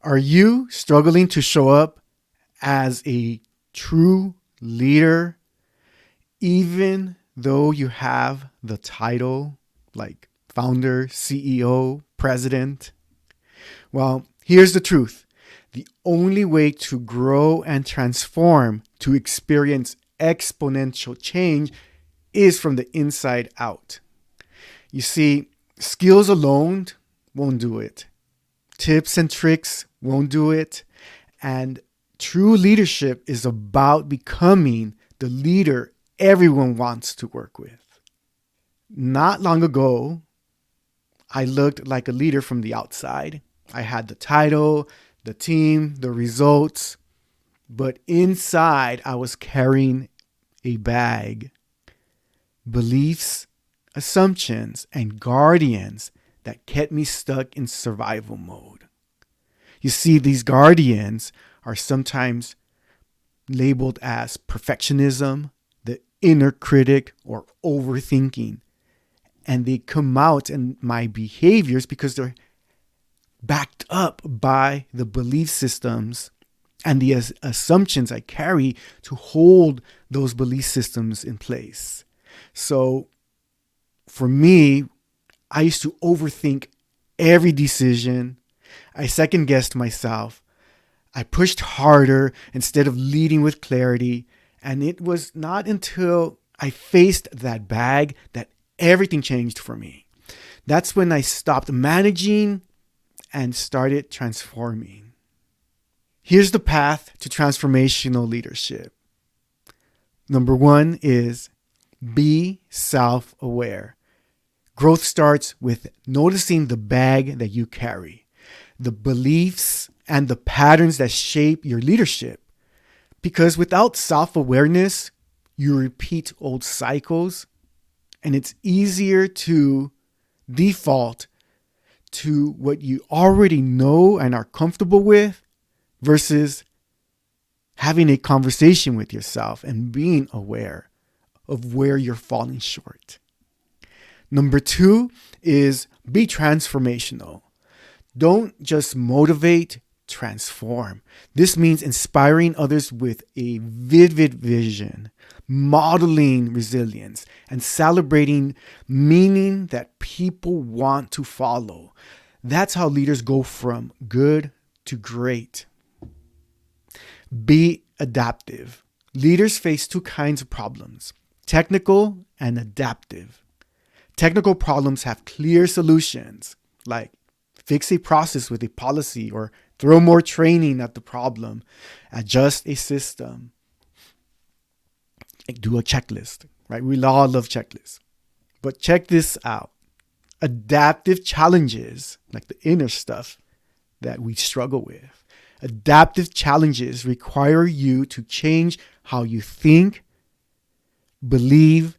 Are you struggling to show up as a true leader, even though you have the title like founder, CEO, president? Well, here's the truth. The only way to grow and transform, to experience exponential change, is from the inside out. You see, skills alone won't do it. Tips and tricks won't do it. And true leadership is about becoming the leader everyone wants to work with. Not long ago, I looked like a leader from the outside. I had the title, the team, the results, but inside I was carrying a bag, beliefs, assumptions, and guardians that kept me stuck in survival mode. You see, these guardians are sometimes labeled as perfectionism, the inner critic, or overthinking. And they come out in my behaviors because they're backed up by the belief systems and the assumptions I carry to hold those belief systems in place. So for me, I used to overthink every decision. I second guessed myself. I pushed harder instead of leading with clarity. And it was not until I faced that bag that everything changed for me. That's when I stopped managing and started transforming. Here's the path to transformational leadership. Number 1 is be self-aware. Growth starts with noticing the bag that you carry, the beliefs and the patterns that shape your leadership. Because without self-awareness, you repeat old cycles, and it's easier to default to what you already know and are comfortable with versus having a conversation with yourself and being aware of where you're falling short. Number 2 is be transformational. Don't just motivate, transform. This means inspiring others with a vivid vision, modeling resilience, and celebrating meaning that people want to follow. That's how leaders go from good to great. Be adaptive. Leaders face 2 kinds of problems, technical and adaptive. Technical problems have clear solutions, like fix a process with a policy or throw more training at the problem, adjust a system, do a checklist, right? We all love checklists. But check this out. Adaptive challenges, like the inner stuff that we struggle with, adaptive challenges require you to change how you think, believe,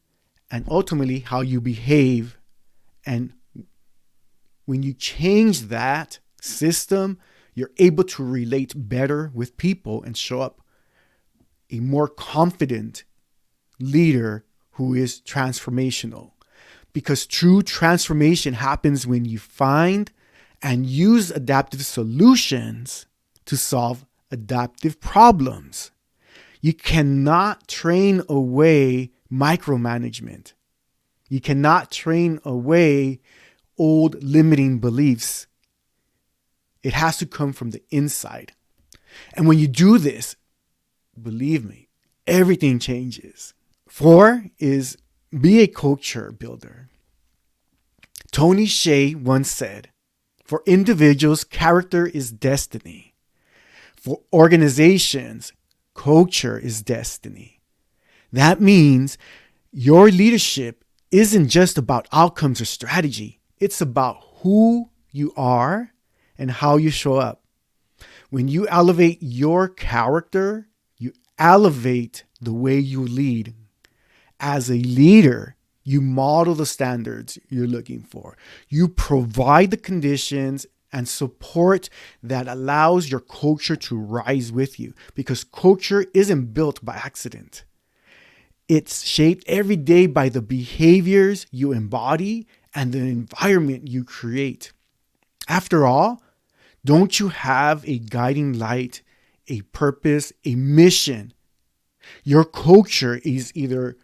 and ultimately how you behave. And when you change that system, you're able to relate better with people and show up a more confident leader who is transformational. Because true transformation happens when you find and use adaptive solutions to solve adaptive problems. You cannot train away micromanagement. You cannot train away old limiting beliefs. It has to come from the inside. And when you do this, believe me, everything changes. 4 is be a culture builder. Tony Hsieh once said, for individuals, character is destiny. For organizations, culture is destiny. That means your leadership isn't just about outcomes or strategy. It's about who you are and how you show up. When you elevate your character, you elevate the way you lead. As a leader, you model the standards you're looking for. You provide the conditions and support that allows your culture to rise with you, because culture isn't built by accident. It's shaped every day by the behaviors you embody and the environment you create. After all, Don't you have a guiding light, a purpose, a mission? Your culture is either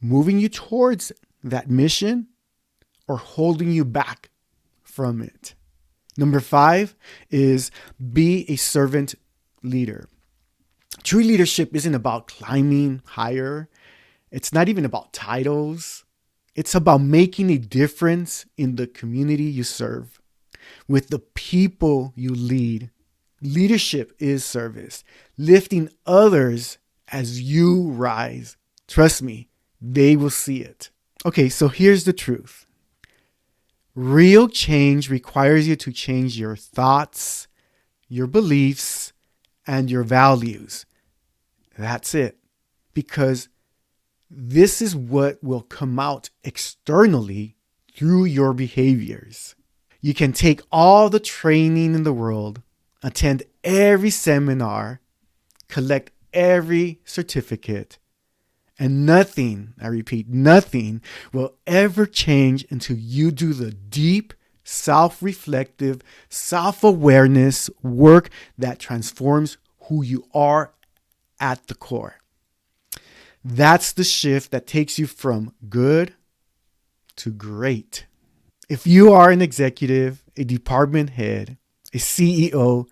moving you towards that mission or holding you back from it. Number 5 is be a servant leader. True leadership isn't about climbing higher. It's not even about titles. It's about making a difference in the community you serve, with the people you lead. Leadership is service, lifting others as you rise. Trust me, they will see it. Okay, so here's the truth. Real change requires you to change your thoughts, your beliefs, and your values. That's it. Because this is what will come out externally through your behaviors. You can take all the training in the world, attend every seminar, collect every certificate, and nothing, I repeat, nothing will ever change until you do the deep, self-reflective, self-awareness work that transforms who you are at the core. That's the shift that takes you from good to great. If you are an executive, a department head, a CEO,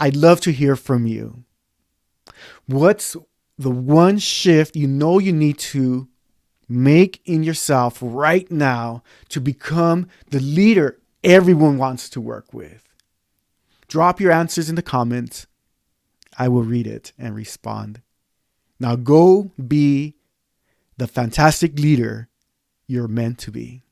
I'd love to hear from you. What's the one shift you know you need to make in yourself right now to become the leader everyone wants to work with? Drop your answers in the comments. I will read it and respond. Now go be the fantastic leader you're meant to be.